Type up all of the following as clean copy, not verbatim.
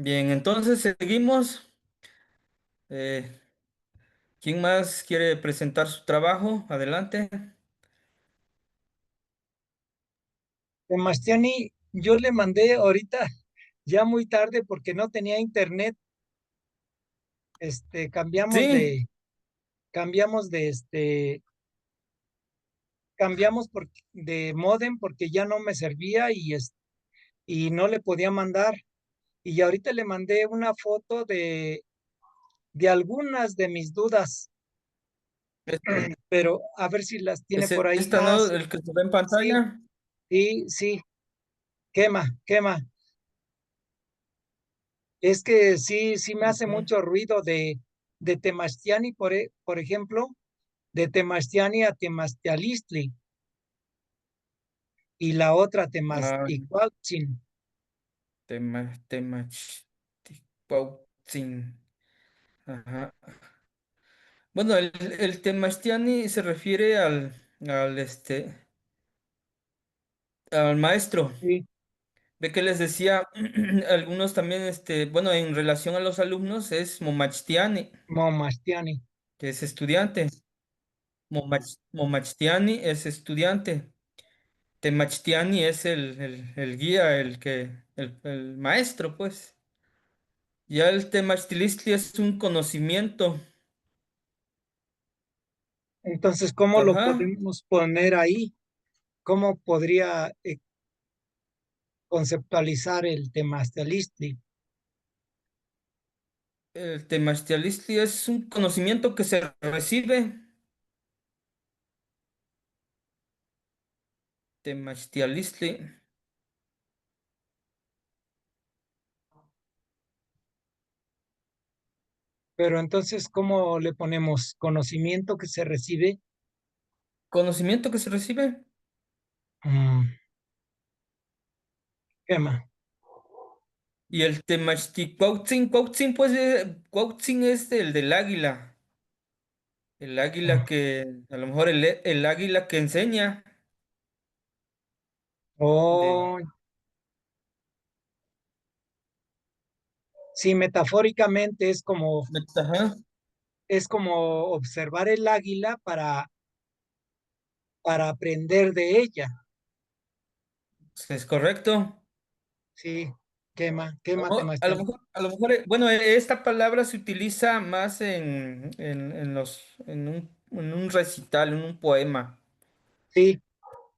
Bien, entonces seguimos. Eh, ¿Quién más quiere presentar su trabajo? Adelante. Sebastiani, yo le mandé ahorita ya muy tarde porque no tenía internet. Este, Sí, cambiamos de módem porque ya no me servía y no le podía mandar. Y ahorita le mandé una foto de algunas de mis dudas, este, pero a ver si las tiene es por ahí. esta, Ah, ¿no? sí, El que se ve en sí, pantalla. sí, quema. Es que sí me hace Ujú. mucho ruido de Temastiani, por ejemplo, de Temastiani a Temastialistli y la otra Ah, Temasticuautzin. Temachtipautzin. Ajá. Bueno, el Temastiani se refiere al maestro. Sí, Ve que les decía, algunos también, bueno, en relación a los alumnos es Momachtiani, Momastiani. que es estudiante. Momachtiani es estudiante. Temachtiani es el guía, el maestro, pues. Ya el Temachtilistli es un conocimiento. Entonces, ¿cómo lo Ajá. podemos poner ahí? ¿Cómo podría conceptualizar el Temastialistli? El Temachtilistli es un conocimiento que se recibe. Temachtilistli. Pero entonces, ¿cómo le ponemos conocimiento que se recibe? Conocimiento que se recibe. Mm, ¿Qué más? Y el Temachticuautzin, pues, Cuautzin es el del águila. El águila que, a lo mejor el águila que enseña. De, Oh, sí, metafóricamente ajá, es como observar el águila para aprender de ella. es correcto. Sí, quema Temastiali. A lo mejor, bueno, esta palabra se utiliza más en un recital, en un poema. Sí,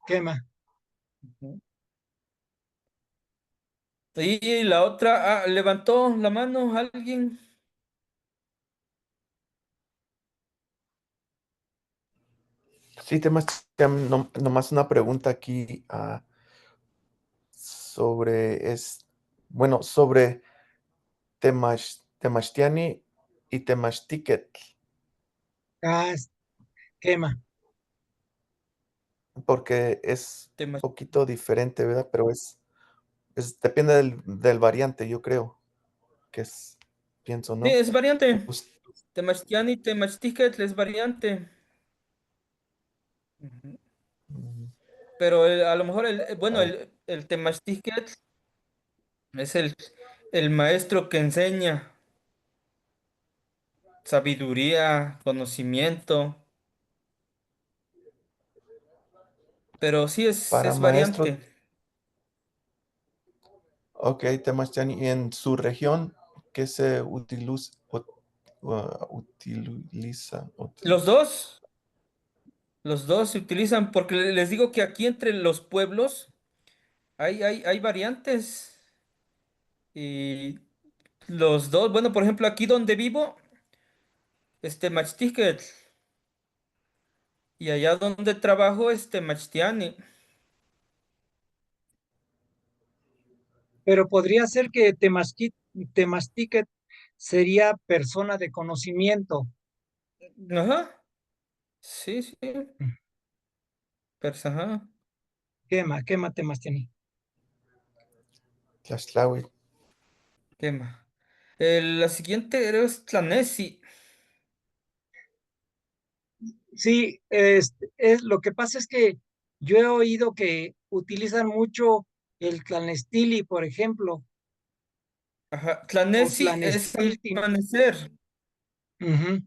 quema. Ujú. Y la otra, levantó la mano alguien. Sí, temas, nomás una pregunta aquí sobre, bueno, sobre Temachtiani y Temachtiquetl, Ah, quema. porque es Tema- poquito diferente, ¿verdad? Pero depende del variante, yo creo, que pienso, Sí, ¿no? es variante. Pues, Temachtiani, Temachtiquetl es variante. Ujú. mm, Pero a lo mejor bueno, ah, el Temachtiquetl es el maestro que enseña sabiduría, conocimiento, pero sí para es maestro, variante. ok, Temachtiani, y en su región, ¿qué se utiliza? Los dos, los dos se utilizan porque les digo que aquí entre los pueblos hay variantes y los dos, bueno, por ejemplo, aquí donde vivo, Machtiquetl y allá donde trabajo, Machtiani. Pero podría ser que Temastique sería persona de conocimiento. Ajá, sí, sí, ajá, Quema Temastiani. Tlaxtlahui. ¿qué más? La siguiente es Tlanesi. Sí, lo que pasa es que yo he oído que utilizan mucho el clanestili, por ejemplo, Ajá, O Tlanesi es Tlanestiltin. amanecer. Ujú,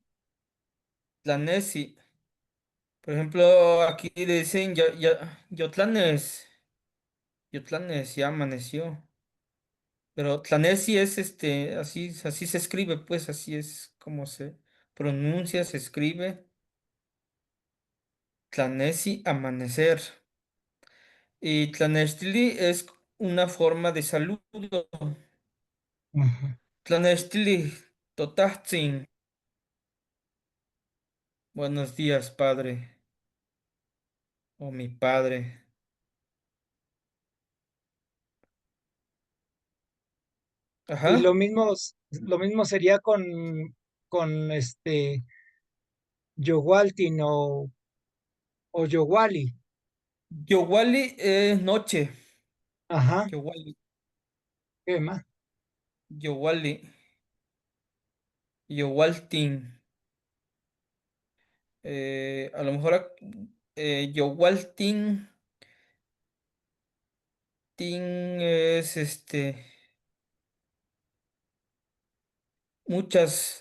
Tlanesi. Por ejemplo, aquí le dicen Yotlanes. Yotlanes ya amaneció. Pero Tlanesi es así se escribe, pues así es como se pronuncia, se escribe. Tlanesi, amanecer. Y Tlanestili es una forma de saludo. ujú. Tlanestili, Totatzin. Buenos días, padre. O mi padre. Y Ajá. lo mismo sería con Yowaltin o Yowali. Yowali es noche. Ajá, Yowali. ¿qué más? Yowali. Yowaltin. A lo mejor Yowaltin. Tin es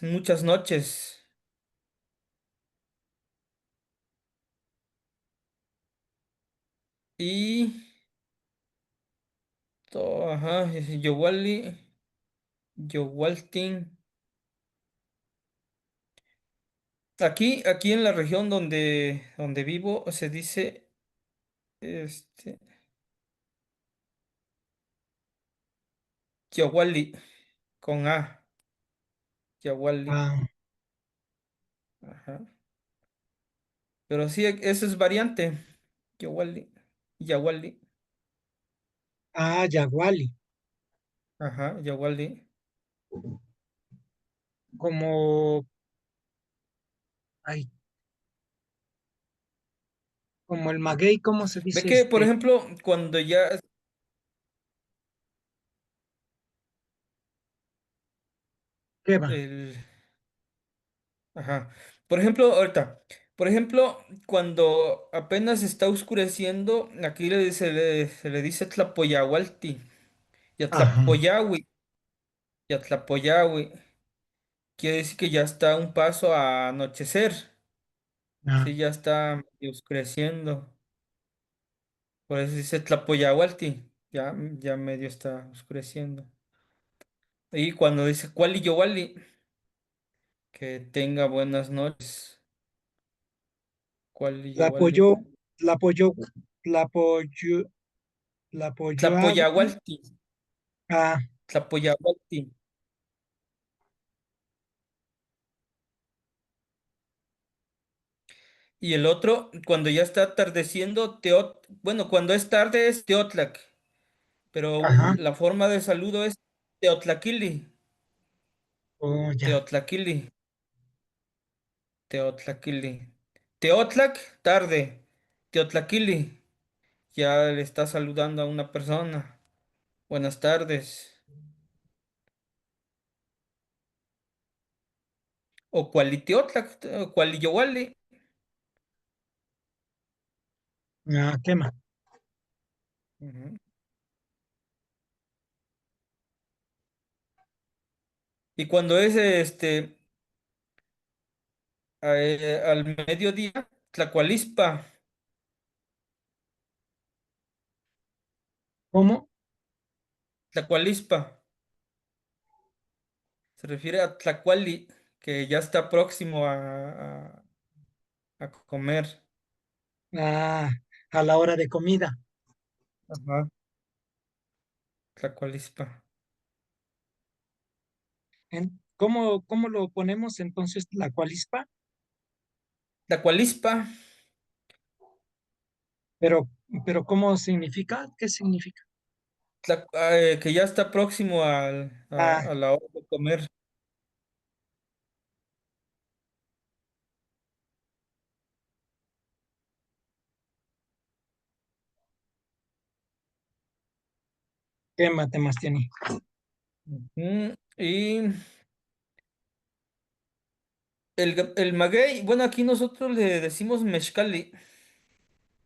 muchas noches. Y ajá, Yowali. Yowaltin. Aquí en la región donde vivo se dice este Yowali con A. Yowali. Ah, Ajá. Pero sí, eso es variante. Yowali. Yawali. Yaguali, Ajá, Yawali. como, ay, como el maguey, ¿cómo se Ve dice que, por ejemplo, cuando ya ¿Qué va? el ajá. Por ejemplo, ahorita, por ejemplo, cuando apenas está oscureciendo, aquí se le dice Tlapoyahualti, y Ajá, Atlapoyahui, y Atlapoyahui. Quiere decir que ya está un paso a anochecer, ah, sí, ya está medio oscureciendo. Por eso dice Tlapoyahualti, ya medio está oscureciendo. Y cuando dice Kuali Yowali, que tenga buenas noches. Kuali la Yowali. apoyó, la apoyó, la apoyó, la apoyó Tlapoyahualti, ah, Tlapoyahualti. Y el otro, cuando ya está atardeciendo, bueno, cuando es tarde es Teotlac, pero ajá, la forma de saludo es Teotlaquili, oh, ya, Teotlaquili, Teotlaquili. Teotlac, tarde. Teotlaquili, ya le está saludando a una persona. Buenas tardes. O Cualiteotlac, Cualiyowali. ¿qué más? Ujú. Y cuando es al mediodía, Tlacualispa, ¿Cómo? Tlacualispa. Se refiere a Tlacuali, que ya está próximo a comer. Ah, a la hora de comida. Ajá, Tlacualispa. ¿Cómo lo ponemos entonces la cualispa? Tlacualispa, Pero, pero ¿cómo significa? ¿Qué significa? que ya está próximo Ah, a la hora de comer. ¿qué más tiene? Ujú. Y el maguey, bueno, aquí nosotros le decimos mexcali,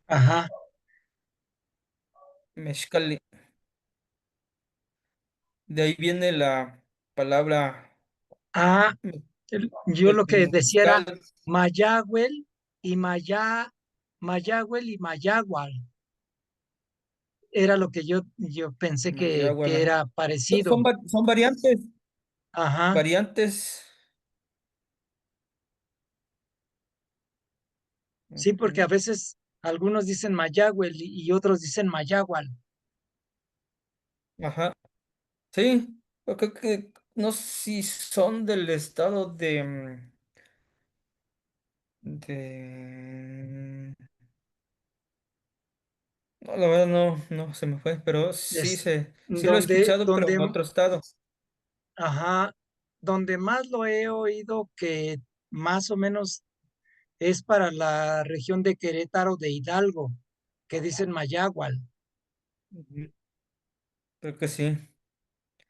Ajá, mexcali. De ahí viene la palabra, Ah, yo el lo que decía era mezcal, Mayagüel y Mayagüel y Mayagual. Era lo que yo pensé Mayagüel, que ajá. era parecido. Son variantes, Ajá. variantes. Sí, porque a Ujú, veces algunos dicen Mayagüel y otros dicen Mayagual. ajá. Sí, yo creo que no sé si son del estado de no, la verdad no se me fue, pero Es sí lo he donde, escuchado, pero en otro estado. ajá, donde más lo he oído que más o menos es para la región de Querétaro de Hidalgo, que dicen Mayagual. Ujú, creo que sí.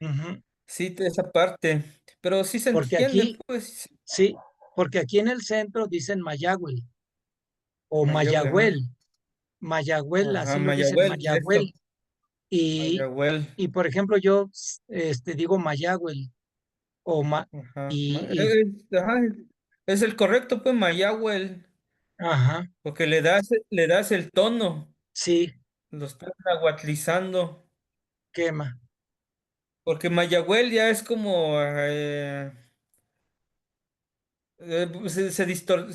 Ujú. Sí, de esa parte. Pero sí se Porque entiende, aquí, pues. sí, porque aquí en el centro dicen Mayagüel o Mayagüel, Mayagüel, ajá. Mayagüel, Ajá, así lo dicen Mayagüel, eso. Mayagüel. Y, Mayagüel. y por ejemplo, yo digo Mayagüel o Ajá. y, Ajá, es el correcto, pues, Mayagüel. ajá, Porque le das el tono. sí, Lo estás aguatlizando. quema. Porque Mayagüel ya es como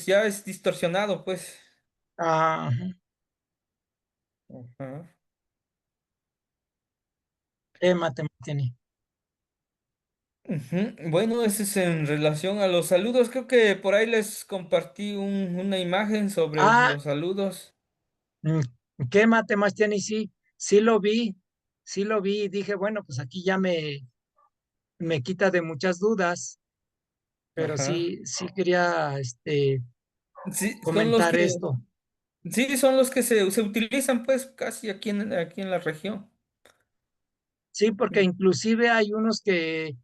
ya es distorsionado, pues. Ajá, Ajá. quema te mantiene. Ujú. Bueno, ese es en relación a los saludos. Creo que por ahí les compartí una imagen sobre Ah, los saludos. mm, quema te mantiene, y sí, sí lo vi y dije, bueno, pues aquí ya me quita de muchas dudas, pero Ajá. sí quería Sí, son los comentar que, esto. sí, son los que se utilizan pues casi aquí en la región. Sí, porque inclusive hay unos que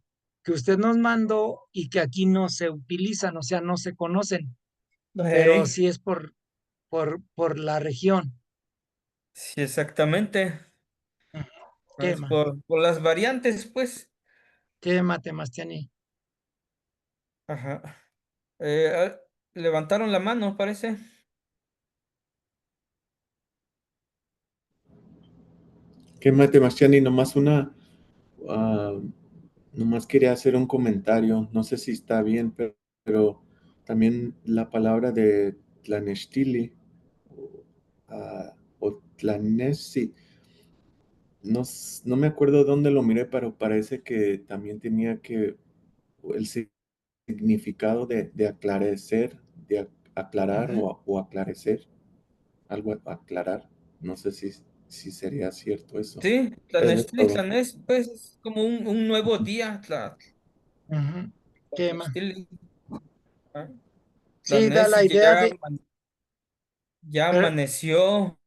usted nos mandó y que aquí no se utilizan, o sea, no se conocen, pero Hey, sí es por la región. sí, exactamente. Ujú. Es Quema, por las variantes, pues. quema, Temastiani. Ajá. Levantaron la mano, parece. ¿Qué mate, Marciani? Ah, nomás quería hacer un comentario. No sé si está bien, pero también la palabra de Tlanestili o Tlanesi, no me acuerdo dónde lo miré, pero parece que también tenía que el significado de aclarecer, aclarar Ujú. o aclarecer, algo aclarar. No sé si sería cierto eso. Sí, Es todo. Tlanestli, pues es como un nuevo día. Ujú. Quema. Tlanestli, ah, Sí, da la Tlanesi idea de, ya per- amaneció,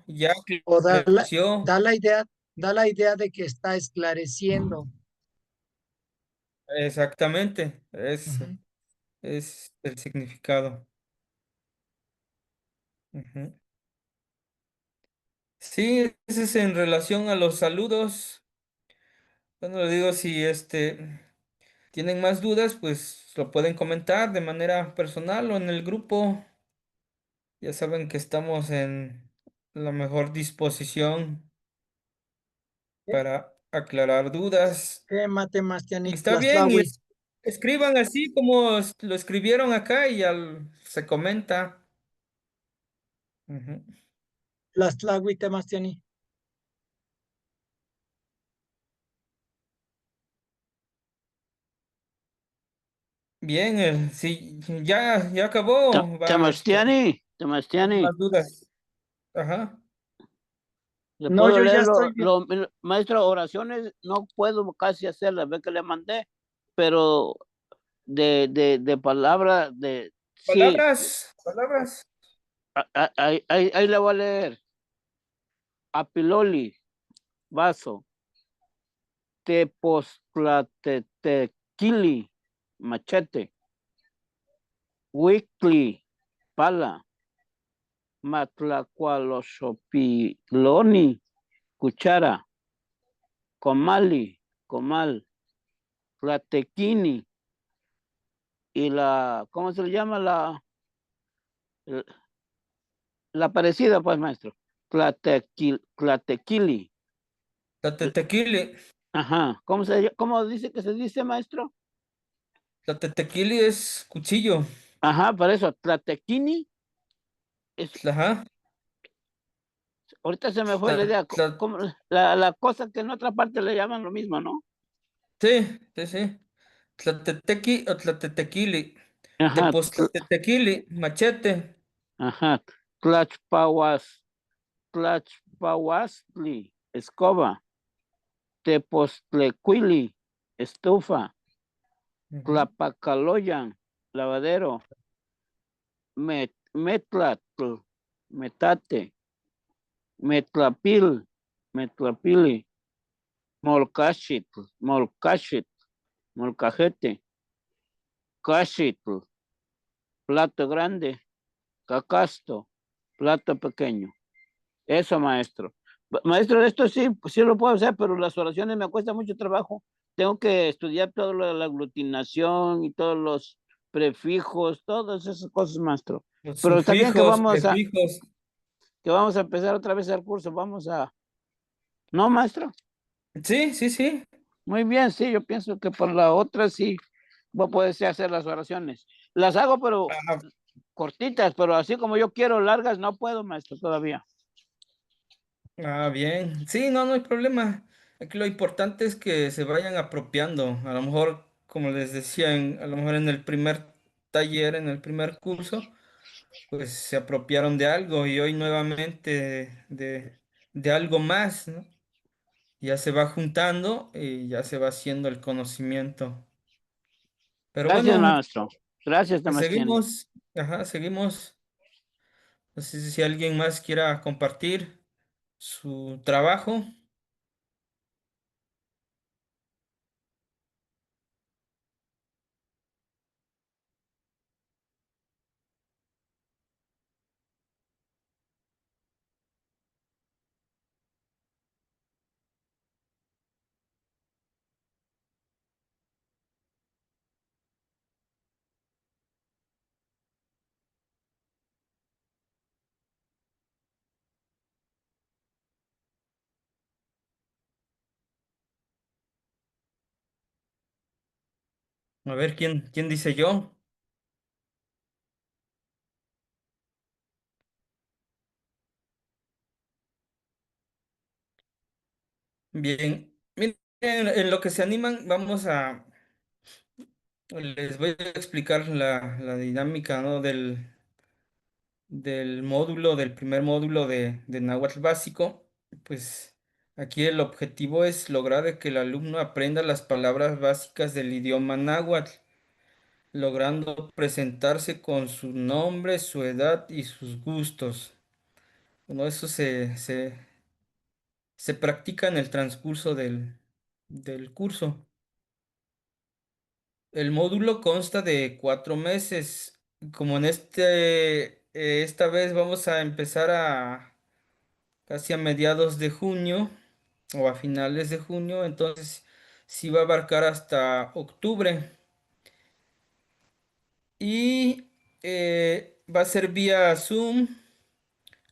ya o creció. da la idea de que está esclareciendo. Exactamente, Ujú. es el significado. Ujú. Sí, ese es en relación a los saludos. Bueno, le digo, si tienen más dudas, pues lo pueden comentar de manera personal o en el grupo. Ya saben que estamos en la mejor disposición para aclarar dudas. Quema, Y Temastiani, está bien, Tlastlahui. escriban así como lo escribieron acá y ya se comenta. Ujú. Tlastlahui, Temastiani. Bien, sí, ya acabó. Va, Temastiani, más dudas. Ajá. le No, puedo yo ya leer estoy bien. maestro, oraciones, no puedo casi hacerlas, ve que le mandé, pero de palabra, sí, Palabras. ahí le voy a leer. Apiloli, vaso, tequili, machete, weekly, pala, matlacualosopiloni, cuchara, comali, Comal, Tlatequini y ¿cómo se le llama? La parecida, pues, maestro. Tlatequili. La tetequili, Ajá. ¿Cómo dice que se dice, maestro? la tetequili es cuchillo. Ajá, por eso, Tlatequini es, Ajá. ahorita se me fue la Tla- idea, tla- la cosa que en otra parte le llaman lo mismo, ¿no? sí, sí, sí. Tlatetequi o tlatetequili. Ajá, Tepoztlatetequili, machete. ajá, Tlachpauastli, escoba, Tepostlecuili, estufa, Ujú. Tlapacaloyan, lavadero, Metlatl, metate, Metlapil, Metlapili, Molcachit, Molcajete, Cachitl, plato grande, Cacasto, plato pequeño. Eso, maestro. Maestro, esto sí, pues sí lo puedo hacer, pero las oraciones me cuesta mucho trabajo. Tengo que estudiar todo lo de la aglutinación y todos los prefijos, todas esas cosas, maestro. Los Pero está bien que sufijos, prefijos. vamos a empezar otra vez el curso. ¿No, maestro? Sí, sí, sí. Muy bien, sí, yo pienso que por la otra sí voy a poder sí hacer las oraciones. Las hago, pero Ah, cortitas, pero así como yo quiero largas, no puedo, maestro, todavía. bien. Sí, no, no hay problema. Aquí lo importante es que se vayan apropiando. A lo mejor, como les decía, a lo mejor en el primer taller, en el primer curso, pues se apropiaron de algo y hoy nuevamente de algo más, ¿no? Ya se va juntando y ya se va haciendo el conocimiento. Pero Gracias, bueno, maestro. Gracias, pues Sebastián. seguimos, ajá, seguimos. No sé si alguien más quiera compartir su trabajo. A ver, ¿quién dice yo? Bien. Miren, en lo que se animan, les voy a explicar la dinámica, ¿no? Del módulo, del primer módulo de Náhuatl básico. Pues aquí el objetivo es lograr de que el alumno aprenda las palabras básicas del idioma náhuatl, logrando presentarse con su nombre, su edad y sus gustos. Bueno, eso se practica en el transcurso del curso. El módulo consta de 4 meses. Como esta vez vamos a empezar casi a mediados de junio o a finales de junio, entonces sí va a abarcar hasta octubre. Y va a ser vía Zoom.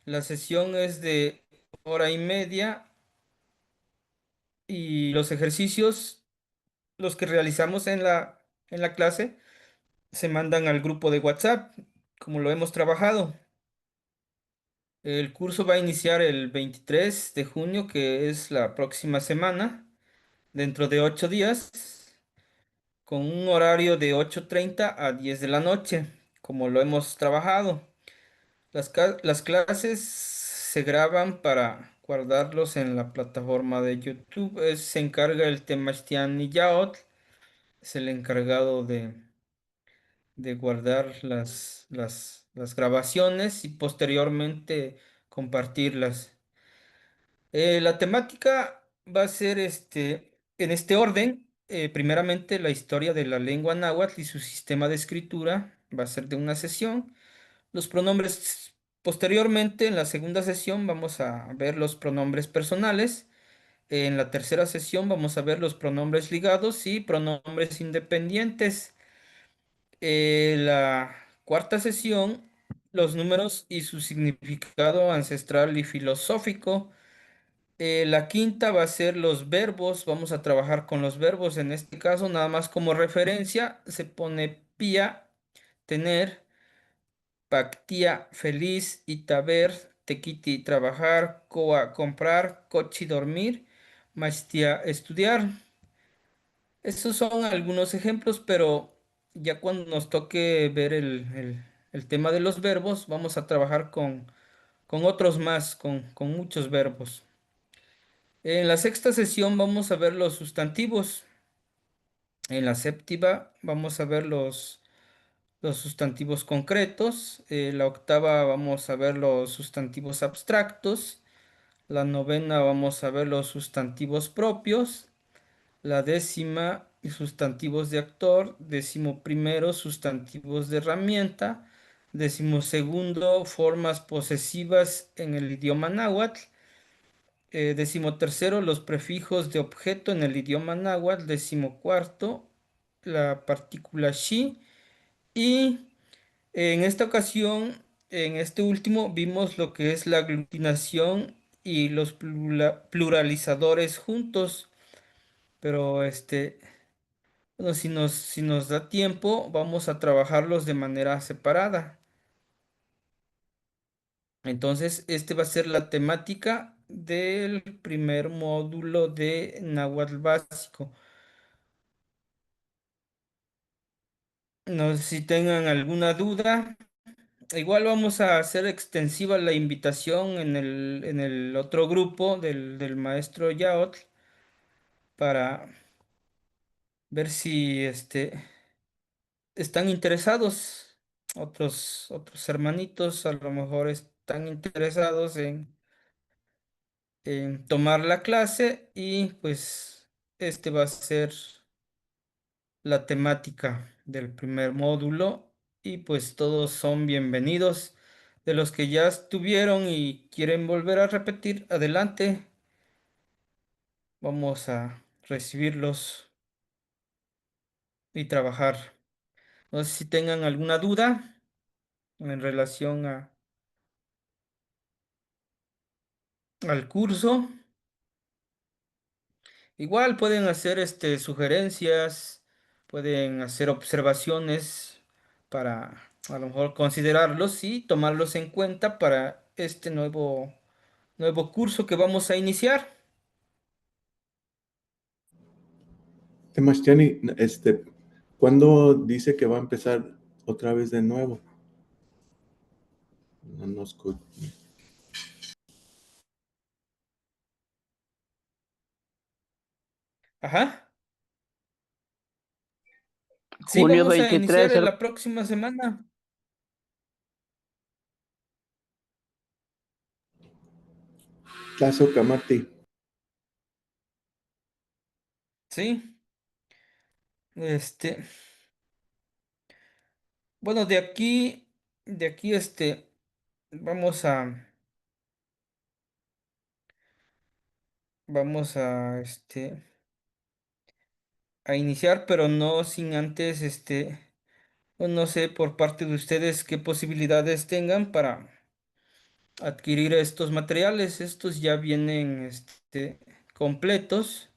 La sesión es de hora y media y los ejercicios, los que realizamos en la clase, se mandan al grupo de WhatsApp, como lo hemos trabajado. El curso va a iniciar el 23 de junio, que es la próxima semana, dentro de 8 días, con un horario de 8:30 a 10 de la noche, como lo hemos trabajado. Las clases se graban para guardarlos en la plataforma de YouTube. Se encarga el Temastian Yaot, es el encargado de guardar las grabaciones y posteriormente compartirlas. La temática va a ser en este orden. Primeramente, la historia de la lengua náhuatl y su sistema de escritura va a ser de una sesión. Los pronombres, posteriormente, en la segunda sesión, vamos a ver los pronombres personales. En la tercera sesión vamos a ver los pronombres ligados y pronombres independientes. La cuarta sesión, los números y su significado ancestral y filosófico. La quinta va a ser los verbos. Vamos a trabajar con los verbos. En este caso, nada más como referencia, se pone pía, tener, pactía, feliz, itaber, tequiti, trabajar, coa, comprar, cochi, dormir, maestía, estudiar. Estos son algunos ejemplos, pero ya cuando nos toque ver el tema de los verbos, vamos a trabajar con otros más, con muchos verbos. En la sexta sesión vamos a ver los sustantivos. En la séptima vamos a ver los sustantivos concretos. La octava vamos a ver los sustantivos abstractos. La novena vamos a ver los sustantivos propios. La décima, sustantivos de actor. Décimo primero, sustantivos de herramienta. Décimo segundo, formas posesivas en el idioma náhuatl. Décimo tercero, los prefijos de objeto en el idioma náhuatl. Décimo cuarto, la partícula shi. Y en esta ocasión, en este último, vimos lo que es la aglutinación y los pluralizadores juntos. Pero bueno, si nos da tiempo, vamos a trabajarlos de manera separada. Entonces, este va a ser la temática del primer módulo de Nahuatl básico. No sé si tengan alguna duda. Igual vamos a hacer extensiva la invitación en el otro grupo del maestro Yaotl para ver si están interesados. Otros hermanitos a lo mejor están interesados en tomar la clase y pues va a ser la temática del primer módulo y pues todos son bienvenidos. De los que ya estuvieron y quieren volver a repetir, adelante, vamos a recibirlos y trabajar. No sé si tengan alguna duda en relación al curso. Igual pueden hacer sugerencias, pueden hacer observaciones para a lo mejor considerarlos y tomarlos en cuenta para este nuevo curso que vamos a iniciar. Temastiani, ¿cuándo dice que va a empezar otra vez de nuevo? No nos Ajá. Sí, Junio vamos a iniciar 23, en la próxima semana. Tlazo Camati. Sí. Este, bueno, de aquí, vamos a iniciar, pero no sin antes, pues, no sé por parte de ustedes qué posibilidades tengan para adquirir estos materiales. Estos ya vienen, completos.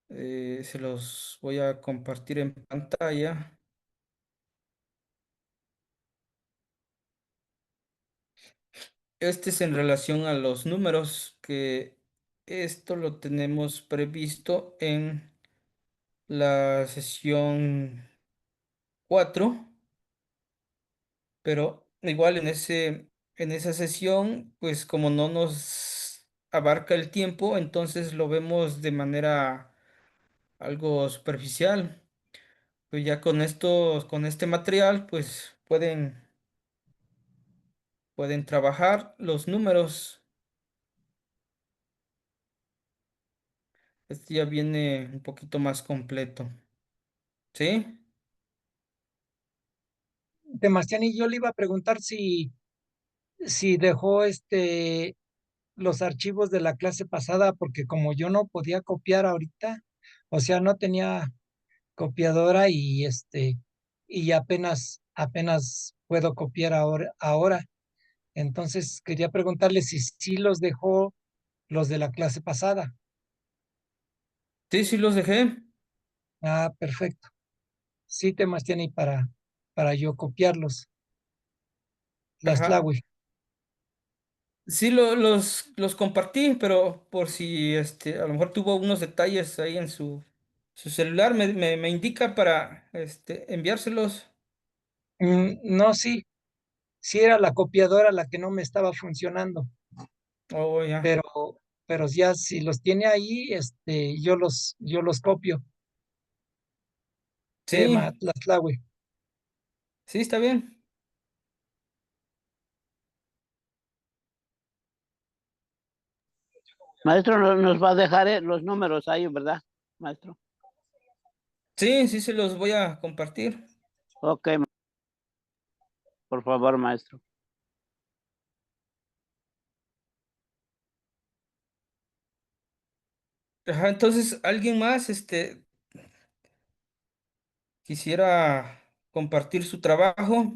Se los voy a compartir en pantalla. Este es en relación a los números, que esto lo tenemos previsto en la sesión 4, pero igual en esa sesión, pues como no nos abarca el tiempo, entonces lo vemos de manera algo superficial. Pues ya con este material, pues pueden trabajar los números. Este ya viene un poquito más completo. ¿Sí? Sebastián, y yo le iba a preguntar si dejó los archivos de la clase pasada porque como yo no podía copiar ahorita, o sea, no tenía copiadora y apenas puedo copiar ahora. Entonces quería preguntarle si sí los dejó los de la clase pasada. Sí, sí los dejé. Ah, perfecto. Sí, temas tiene ahí para yo copiarlos. Las Ajá. Tlahui. Sí, los compartí, pero por si a lo mejor tuvo unos detalles ahí en su celular, me indica para enviárselos. No, sí, sí era la copiadora la que no me estaba funcionando, Oh, ya. pero, pero ya si los tiene ahí, yo los copio. Tema, Sí, Tlaxtlahui. sí, está bien. Maestro, nos va a dejar los números ahí, ¿verdad, maestro? Sí, sí se los voy a compartir. Ok, por favor, maestro. Ajá, entonces, ¿alguien más quisiera compartir su trabajo?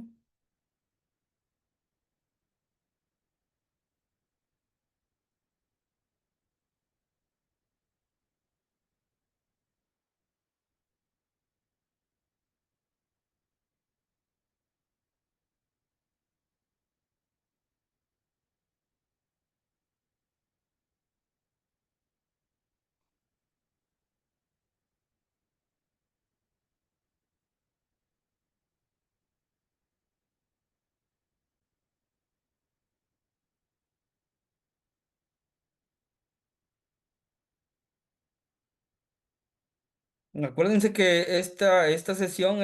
Acuérdense que esta sesión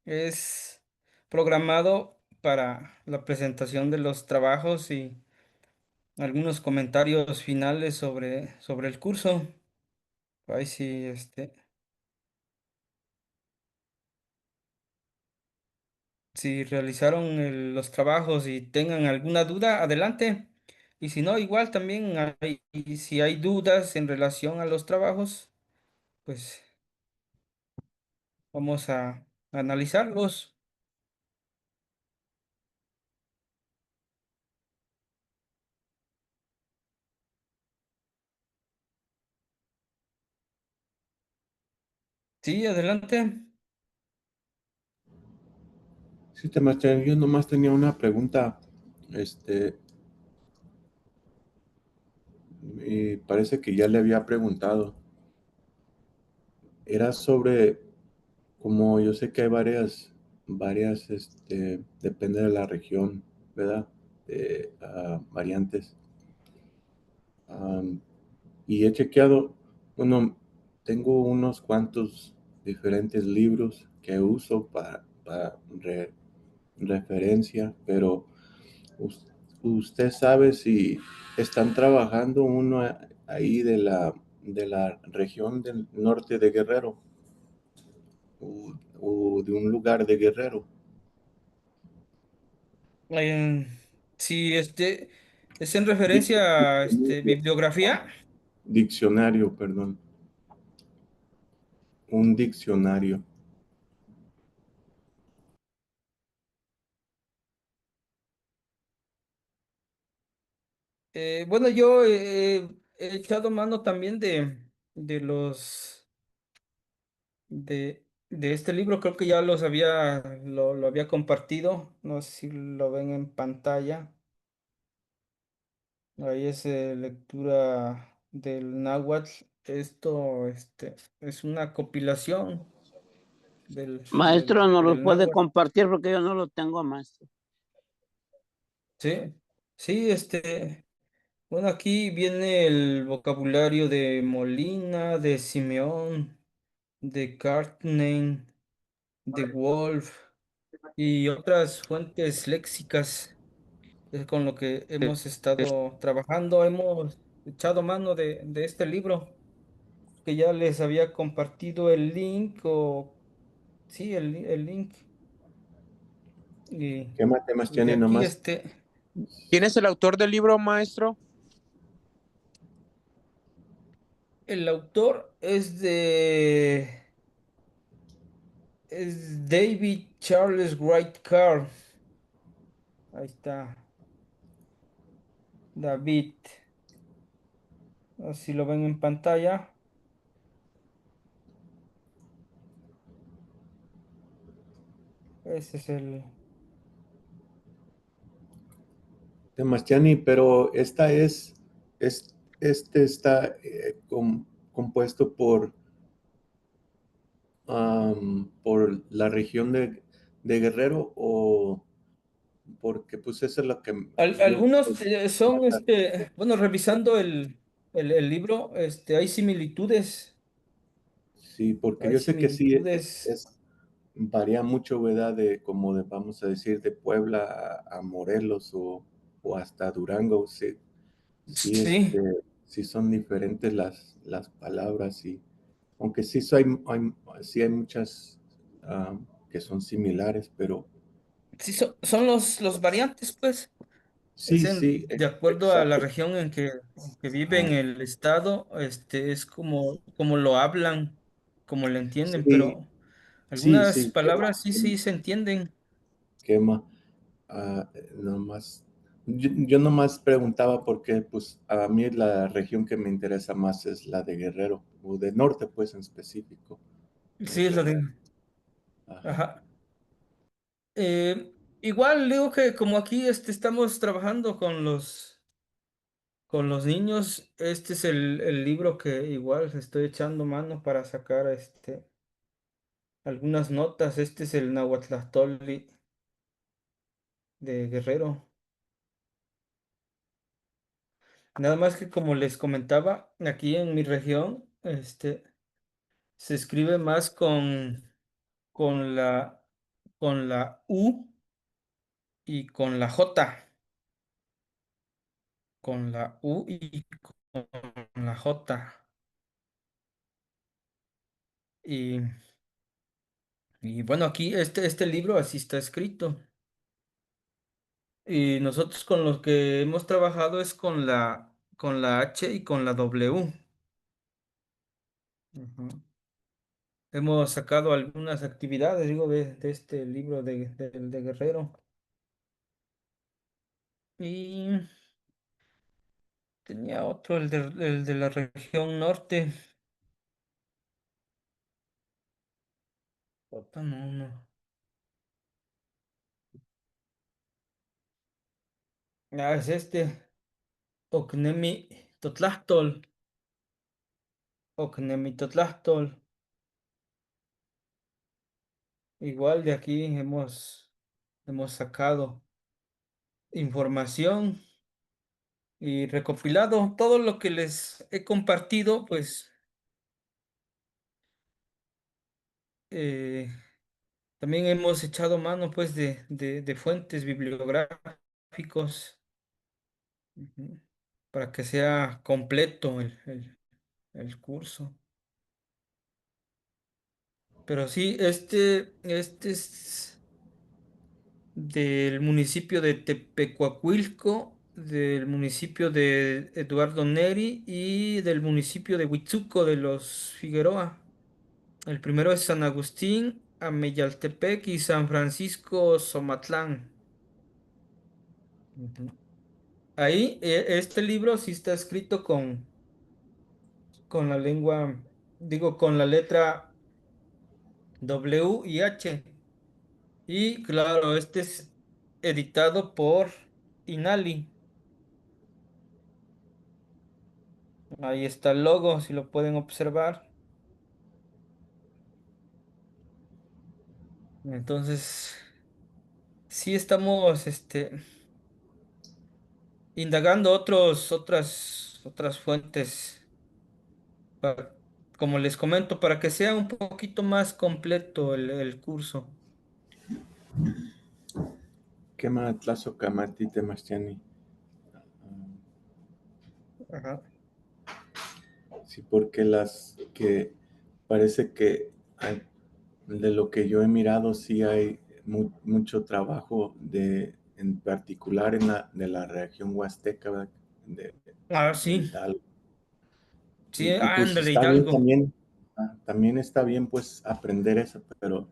es programado para la presentación de los trabajos y algunos comentarios finales sobre el curso. Ahí sí, si realizaron los trabajos y tengan alguna duda, adelante. Y si no, igual también y si hay dudas en relación a los trabajos, pues vamos a analizarlos. Sí, adelante. Sí, Sebastián, yo nomás tenía una pregunta, este, y parece que ya le había preguntado. Era sobre, como yo sé que hay varias, depende de la región, ¿verdad? De variantes. Am, y he chequeado, bueno, tengo unos cuantos diferentes libros que uso para referencia, pero us- usted sabe si están trabajando uno ahí de la región del norte de Guerrero o de un lugar de Guerrero. Eh, si es en referencia a bibliografía. Diccionario, perdón, un diccionario. Bueno, yo he echado mano también de de este libro, creo que ya lo había compartido, no sé si lo ven en pantalla. Ahí es lectura del náhuatl. Esto es una compilación Maestro, ¿nos los del puede náhuatl. compartir porque yo no lo tengo, maestro? Sí, sí, bueno, aquí viene el vocabulario de Molina, de Simeón, de Cartney, de Wolf y otras fuentes léxicas. Es con lo que hemos estado trabajando. Hemos echado mano de este libro que ya les había compartido el link sí, el link. Y, ¿Qué más temas y de tiene aquí nomás? ¿Quién es el autor del libro, maestro? El autor es David Charles Wright Carr. Ahí está, David. Así lo ven en pantalla. Ese es el. Demastiani, pero este está compuesto por la región de Guerrero o porque pues eso es lo que yo Algunos son, más bueno, revisando el libro, hay similitudes. sí, porque Hay yo sé que sí similitudes. varía mucho, ¿verdad? Vamos a decir, de Puebla a Morelos o hasta Durango, sí, sí, Sí, sí son diferentes las palabras y aunque sí hay muchas que son similares, pero sí, son los variantes, pues. sí, sí, De acuerdo a la exacto. región en que vive en Ah, el estado, es como lo hablan, como lo entienden, sí, pero sí, algunas sí, palabras sí, sí se entienden. quema. Nomás, yo nomás preguntaba porque pues a mí la región que me interesa más es la de Guerrero, o de norte pues en específico, de Sí, es lo de. Guerrero. Ajá. Ajá. Igual digo que como aquí estamos trabajando con los niños, este es el libro que igual estoy echando mano para sacar algunas notas. Este es el Nahuatl de Guerrero. Nada más que como les comentaba, aquí en mi región, se escribe más con la, con la U y con la J. Con la U y con la J. Y, y bueno, aquí este libro así está escrito. Y nosotros con los que hemos trabajado es con la H y con la W. Ujú. Hemos sacado algunas actividades, digo, de este libro de Guerrero. Y tenía otro, el de la región norte. Ota, no, no. Ah, es Ocnemi Totlachtol. Ocnemi Totlachtol. Igual de aquí hemos sacado información y recopilado todo lo que les he compartido, pues eh, también hemos echado mano pues de fuentes bibliográficos, ujú, para que sea completo el curso. Pero sí, este es del municipio de Tepecuacuilco, del municipio de Eduardo Neri y del municipio de Huitzuco de los Figueroa. El primero es San Agustín, Ameyaltepec y San Francisco Somatlán. Ujú. Ahí, este libro sí está escrito con la lengua, digo, con la letra W y H. Y claro, este es editado por Inali. Ahí está el logo, si lo pueden observar. Entonces, sí estamos indagando otras fuentes, pa- como les comento, para que sea un poquito más completo el curso. Quema Tlazo Camati Temastiani. Ajá. Sí, porque las que parece que de lo que yo he mirado, sí hay mucho trabajo en particular de la región huasteca, ¿verdad? De, Ah, de sí. Hidalgo. Sí, Y pues ándale, está bien Hidalgo. también, también está bien pues aprender eso, pero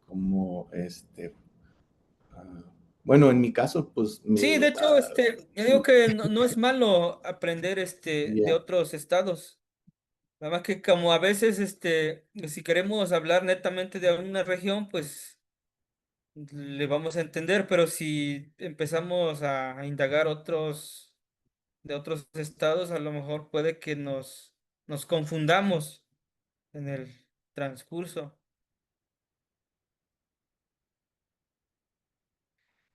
como ah, bueno, en mi caso, pues Sí, de hecho, yo digo sí, que no es malo aprender de ya, otros estados. Nada más que como a veces, si queremos hablar netamente de una región, pues le vamos a entender, pero si empezamos a indagar de otros estados, a lo mejor puede que nos confundamos en el transcurso.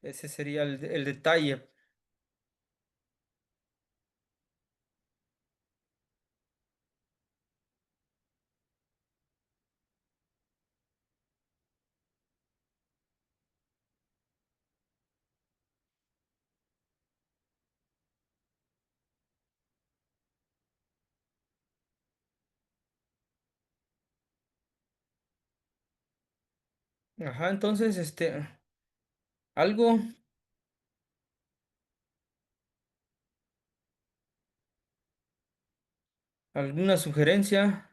Ese sería el detalle. Ajá, entonces, algo, alguna sugerencia.